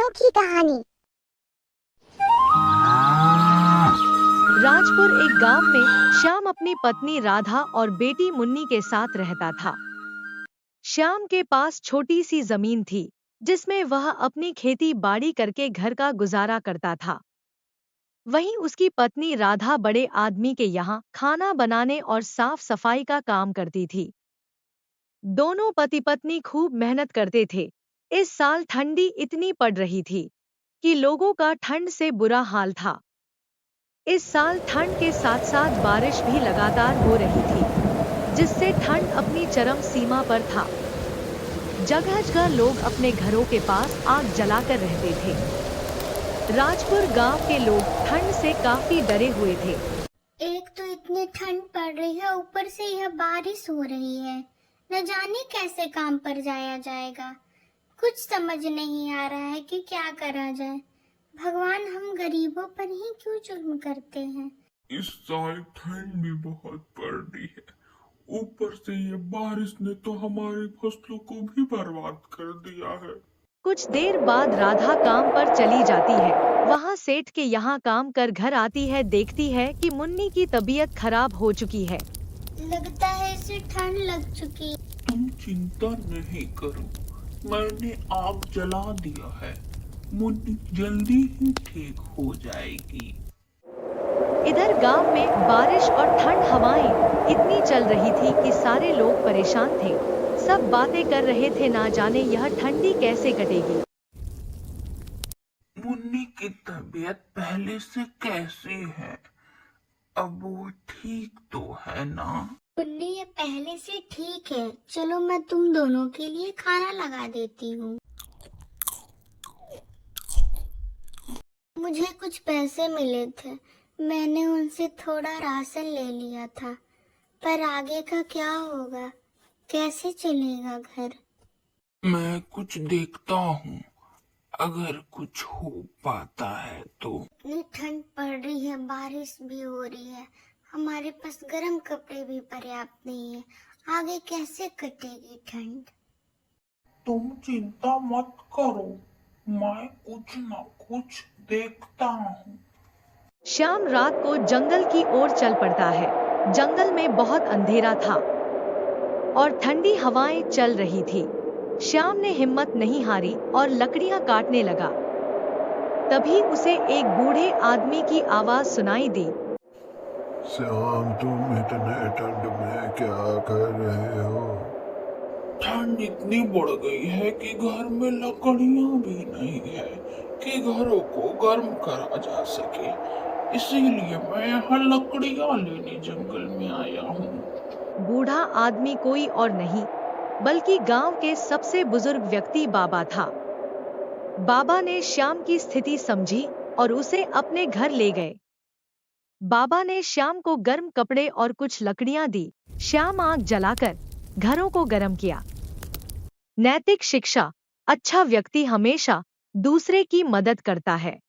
अनोखी कहानी। राजपुर एक गांव में श्याम अपनी पत्नी राधा और बेटी मुन्नी के साथ रहता था। श्याम के पास छोटी सी जमीन थी जिसमें वह अपनी खेती बाड़ी करके घर का गुजारा करता था। वहीं उसकी पत्नी राधा बड़े आदमी के यहाँ खाना बनाने और साफ सफाई का काम करती थी। दोनों पति पत्नी खूब मेहनत करते थे। इस साल ठंडी इतनी पड़ रही थी कि लोगों का ठंड से बुरा हाल था। इस साल ठंड के साथ साथ बारिश भी लगातार हो रही थी, जिससे ठंड अपनी चरम सीमा पर था। जगह जगह लोग अपने घरों के पास आग जलाकर रहते थे। राजपुर गांव के लोग ठंड से काफी डरे हुए थे। एक तो इतनी ठंड पड़ रही है, ऊपर से यह बारिश हो रही है। न जाने कैसे काम पर जाया जाएगा। कुछ समझ नहीं आ रहा है कि क्या करा जाए। भगवान, हम गरीबों पर ही क्यों जुल्म करते हैं। इस साल ठंड भी बहुत पड़ रही है, ऊपर से ये बारिश ने तो हमारी फसलों को भी बर्बाद कर दिया है। कुछ देर बाद राधा काम पर चली जाती है। वहाँ सेठ के यहाँ काम कर घर आती है, देखती है कि मुन्नी की तबीयत खराब हो चुकी है। लगता है इसे ठंड लग चुकी है। तुम चिंता नहीं करो, मैंने आग जला दिया है। मुन्नी जल्दी ही ठीक हो जाएगी। इधर गांव में बारिश और ठंड हवाएं इतनी चल रही थी कि सारे लोग परेशान थे। सब बातें कर रहे थे, ना जाने यह ठंडी कैसे कटेगी। मुन्नी की तबीयत पहले से कैसी है? अब वो ठीक तो है ना? मुन्नी, ये पहले से ठीक है। चलो, मैं तुम दोनों के लिए खाना लगा देती हूँ। मुझे कुछ पैसे मिले थे, मैंने उनसे थोड़ा राशन ले लिया था। पर आगे का क्या होगा, कैसे चलेगा घर। मैं कुछ देखता हूँ, अगर कुछ हो पाता है तो। इतनी ठंड पड़ रही है, बारिश भी हो रही है, हमारे पास गर्म कपड़े भी पर्याप्त नहीं है। आगे कैसे कटेगी ठंड। तुम चिंता मत करो, मैं कुछ न कुछ देखता हूँ। श्याम रात को जंगल की ओर चल पड़ता है। जंगल में बहुत अंधेरा था और ठंडी हवाएं चल रही थी। श्याम ने हिम्मत नहीं हारी और लकड़ियां काटने लगा। तभी उसे एक बूढ़े आदमी की आवाज सुनाई दी। श्याम, तुम इतने ठंड में क्या कर रहे हो? ठंड इतनी बढ़ गई है कि घर में लकड़ियां भी नहीं है कि घरों को गर्म करा जा सके। इसीलिए मैं यहाँ लकड़ियां लेने जंगल में आया हूँ। बूढ़ा आदमी कोई और नहीं बल्कि गांव के सबसे बुजुर्ग व्यक्ति बाबा था। बाबा ने श्याम की स्थिति समझी और उसे अपने घर ले गए। बाबा ने श्याम को गर्म कपड़े और कुछ लकड़ियां दी। श्याम आग जलाकर घरों को गर्म किया। नैतिक शिक्षा: अच्छा व्यक्ति हमेशा दूसरे की मदद करता है।